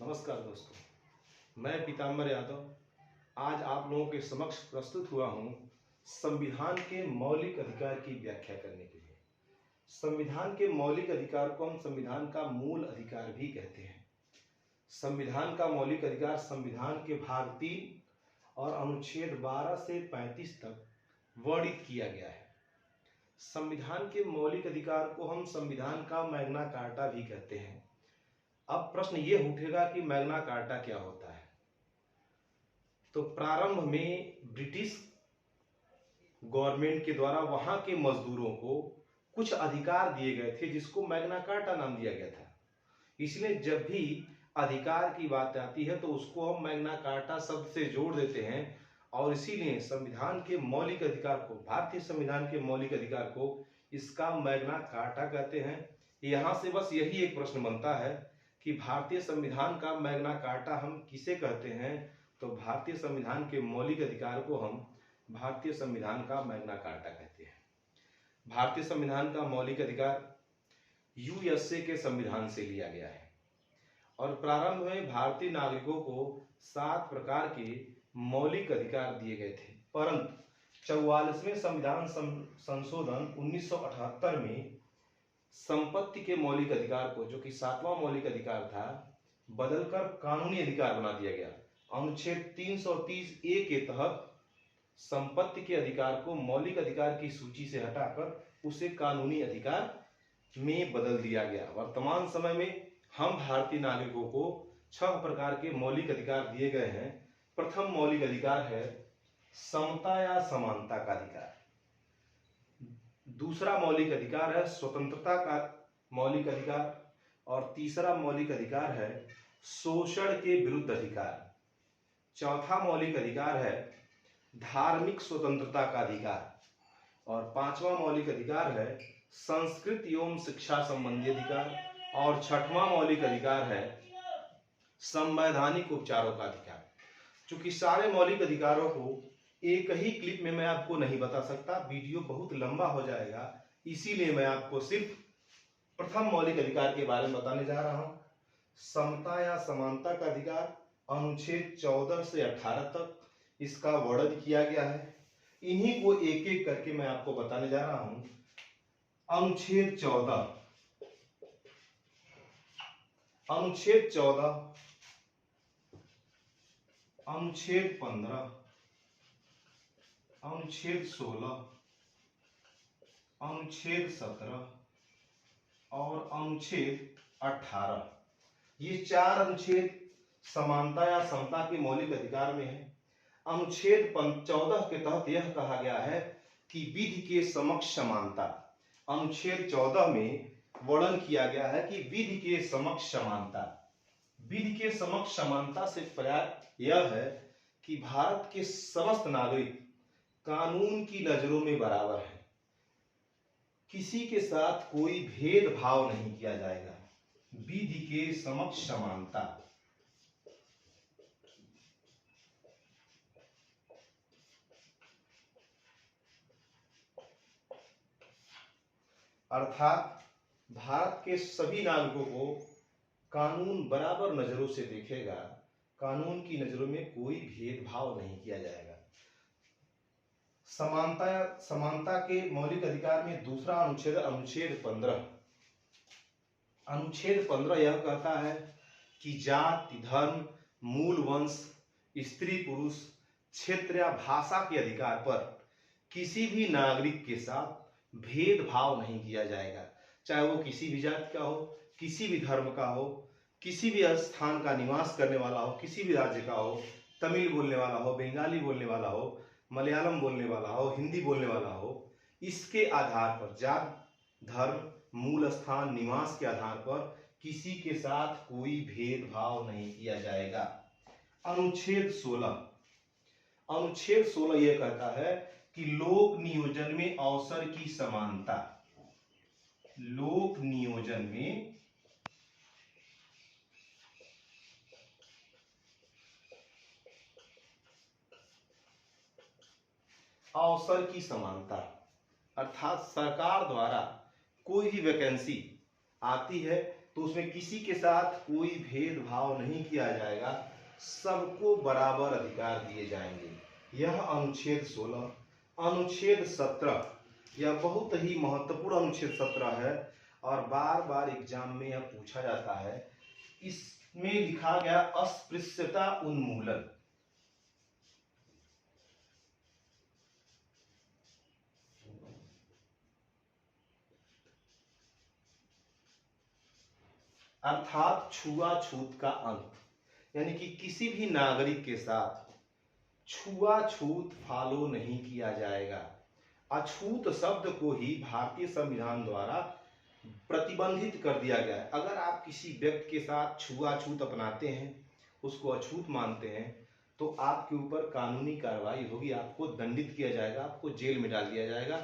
नमस्कार दोस्तों, मैं पीताम्बर यादव आज आप लोगों के समक्ष प्रस्तुत हुआ हूँ संविधान के मौलिक अधिकार की व्याख्या करने के लिए। संविधान के मौलिक अधिकार को हम संविधान का मूल अधिकार भी कहते हैं। संविधान का मौलिक अधिकार संविधान के भाग 3 और अनुच्छेद 12 से 35 तक वर्णित किया गया है। संविधान के मौलिक अधिकार को हम संविधान का मैग्ना कार्टा भी कहते हैं। अब प्रश्न ये उठेगा कि मैग्ना कार्टा क्या होता है। तो प्रारंभ में ब्रिटिश गवर्नमेंट के द्वारा वहां के मजदूरों को कुछ अधिकार दिए गए थे जिसको मैग्ना कार्टा नाम दिया गया था। इसलिए जब भी अधिकार की बात आती है तो उसको हम मैग्ना कार्टा शब्द से जोड़ देते हैं और इसीलिए संविधान के मौलिक अधिकार को, भारतीय संविधान के मौलिक अधिकार को इसका मैग्ना कार्टा कहते हैं। यहां से बस यही एक प्रश्न बनता है कि भारतीय संविधान का मैग्ना कार्टा हम किसे कहते हैं। तो भारतीय संविधान के मौलिक अधिकार को हम भारतीय संविधान का मैग्ना कार्टा कहते हैं। भारतीय संविधान का मौलिक अधिकार यूएसए के संविधान से लिया गया है और प्रारंभ में भारतीय नागरिकों को 7 प्रकार के मौलिक अधिकार दिए गए थे, परंतु 44वें संविधान संशोधन 1978 में संपत्ति के मौलिक अधिकार को, जो कि 7वां मौलिक अधिकार था, बदलकर कानूनी अधिकार बना दिया गया। अनुच्छेद 330A के तहत संपत्ति के अधिकार को मौलिक अधिकार की सूची से हटाकर उसे कानूनी अधिकार में बदल दिया गया। वर्तमान समय में हम भारतीय नागरिकों को 6 प्रकार के मौलिक अधिकार दिए गए हैं। प्रथम मौलिक अधिकार है समता या समानता का अधिकार। दूसरा मौलिक अधिकार है स्वतंत्रता का मौलिक अधिकार और तीसरा मौलिक अधिकार है शोषण के विरुद्ध अधिकार। चौथा मौलिक अधिकार है धार्मिक स्वतंत्रता का अधिकार और 5वां मौलिक अधिकार है संस्कृति एवं शिक्षा संबंधी अधिकार और 6वां मौलिक अधिकार है संवैधानिक उपचारों का अधिकार। चूंकि सारे मौलिक अधिकारों को एक ही क्लिप में मैं आपको नहीं बता सकता, वीडियो बहुत लंबा हो जाएगा, इसीलिए मैं आपको सिर्फ प्रथम मौलिक अधिकार के बारे में बताने जा रहा हूं। समता या समानता का अधिकार अनुच्छेद 14 से 18 तक इसका वर्णन किया गया है। इन्हीं को एक एक करके मैं आपको बताने जा रहा हूं। अनुच्छेद 14, अनुच्छेद 14, अनुच्छेद 15, अनुच्छेद 16, अनुच्छेद 17 और अनुच्छेद 18, ये 4 अनुच्छेद समानता या समता के मौलिक अधिकार में है। अनुच्छेद 14 के तहत यह कहा गया है कि विधि के समक्ष समानता। अनुच्छेद 14 में वर्णन किया गया है कि विधि के समक्ष समानता। विधि के समक्ष समानता से प्रयास यह है कि भारत के समस्त नागरिक कानून की नजरों में बराबर है, किसी के साथ कोई भेदभाव नहीं किया जाएगा। विधि के समक्ष समानता। अर्थात भारत के सभी नागरिकों को कानून बराबर नजरों से देखेगा, कानून की नजरों में कोई भेदभाव नहीं किया जाएगा। समानता के मौलिक अधिकार में दूसरा अनुच्छेद अनुच्छेद 15। अनुच्छेद 15 यह कहता है कि जाति, धर्म, मूल वंश, स्त्री पुरुष, क्षेत्र या भाषा के अधिकार पर किसी भी नागरिक के साथ भेदभाव नहीं किया जाएगा, चाहे वो किसी भी जाति का हो, किसी भी धर्म का हो, किसी भी स्थान का निवास करने वाला हो, किसी भी राज्य का हो, तमिल बोलने वाला हो, बंगाली बोलने वाला हो, मलयालम बोलने वाला हो, हिंदी बोलने वाला हो, इसके आधार पर जाति, धर्म, मूल स्थान, निवास के आधार पर किसी के साथ कोई भेदभाव नहीं किया जाएगा। अनुच्छेद 16, अनुच्छेद 16 यह कहता है कि लोक नियोजन में अवसर की समानता। लोक नियोजन में अवसर की समानता, अर्थात सरकार द्वारा कोई भी वैकेंसी आती है तो उसमें किसी के साथ कोई भेदभाव नहीं किया जाएगा, सबको बराबर अधिकार दिए जाएंगे। यह अनुच्छेद 16। अनुच्छेद 17, यह बहुत ही महत्वपूर्ण अनुच्छेद 17 है और बार बार एग्जाम में यह पूछा जाता है। इसमें लिखा गया अस्पृश्यता उन्मूलन। अर्थात छुआछूत का अंत, यानी कि किसी भी नागरिक के साथ छुआछूत फॉलो नहीं किया जाएगा। अछूत शब्द को ही भारतीय संविधान द्वारा प्रतिबंधित कर दिया गया है। अगर आप किसी व्यक्ति के साथ छुआछूत अपनाते हैं, उसको अछूत मानते हैं, तो आपके ऊपर कानूनी कार्रवाई होगी, आपको दंडित किया जाएगा, आपको जेल में डाल दिया जाएगा।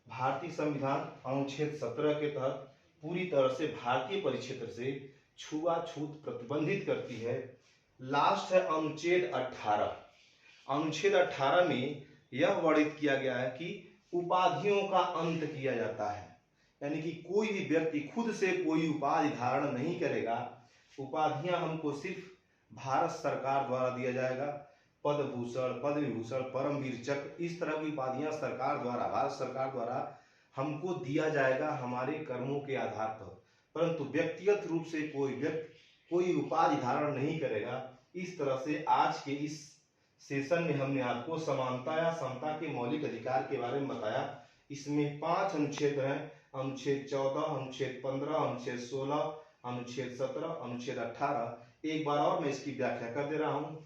भारतीय संविधान अनुच्छेद 17 के तहत पूरी तरह से भारतीय परिक्षेत्र से छुआछूत प्रतिबंधित करती है। लास्ट है अनुच्छेद 18। अनुच्छेद 18 में यह वर्णित किया गया है कि उपाधियों का अंत किया जाता है, यानी कि कोई भी व्यक्ति खुद से कोई उपाधि धारण नहीं करेगा। उपाधियां हमको सिर्फ भारत सरकार द्वारा दिया जाएगा। पद्म भूषण, पद्म विभूषण, परमवीर चक्र, इस तरह की उपाधियां सरकार द्वारा, भारत सरकार द्वारा हमको दिया जाएगा हमारे कर्मों के आधार पर, परंतु व्यक्तिगत रूप से कोई व्यक्ति कोई उपाधि धारण नहीं करेगा। इस तरह से आज के इस सेशन में हमने आपको समानता या समता के मौलिक अधिकार के बारे में बताया। इसमें 5 अनुच्छेद हैं, अनुच्छेद 14, अनुच्छेद 15, अनुच्छेद 16, अनुच्छेद 17, अनुच्छेद 18। एक बार और मैं इसकी व्याख्या कर दे रहा हूं।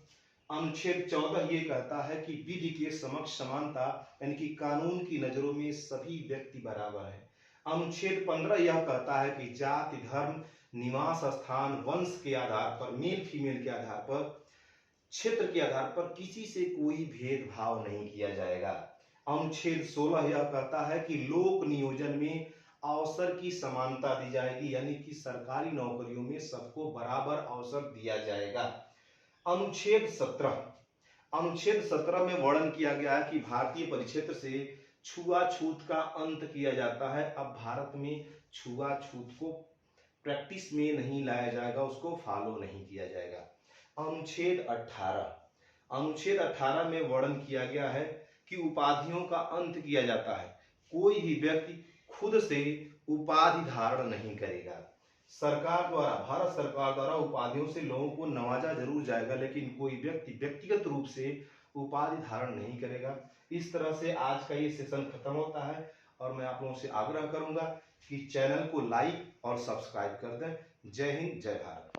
अनुच्छेद 14 ये कहता है कि विधि के समक्ष समानता, यानी कि कानून की नजरों में सभी व्यक्ति बराबर है। अनुच्छेद 15 यह कहता है कि जाति, धर्म, निवास स्थान, वंश के आधार पर, मेल फीमेल के आधार पर, क्षेत्र के आधार पर किसी से कोई भेदभाव नहीं किया जाएगा। अनुच्छेद 16 यह कहता है कि लोक नियोजन में अवसर की समानता दी जाएगी, यानी कि सरकारी नौकरियों में सबको बराबर अवसर दिया जाएगा। अनुच्छेद 17 में वर्णन किया गया है कि भारतीय परिक्षेत्र से छुआछूत का अंत किया जाता है। अब भारत में छुआछूत को प्रैक्टिस में नहीं लाया जाएगा, उसको फॉलो नहीं किया जाएगा। अनुच्छेद 18 में वर्णन किया गया है कि उपाधियों का अंत किया जाता है। कोई भी व्यक्ति खुद से उपाधि धारण नहीं करेगा। सरकार द्वारा, भारत सरकार द्वारा उपाधियों से लोगों को नवाजा जरूर जाएगा, लेकिन कोई व्यक्ति व्यक्तिगत रूप से उपाधि धारण नहीं करेगा। इस तरह से आज का ये सेशन खत्म होता है और मैं आप लोगों से आग्रह करूंगा कि चैनल को लाइक और सब्सक्राइब कर दें। जय हिंद, जय भारत।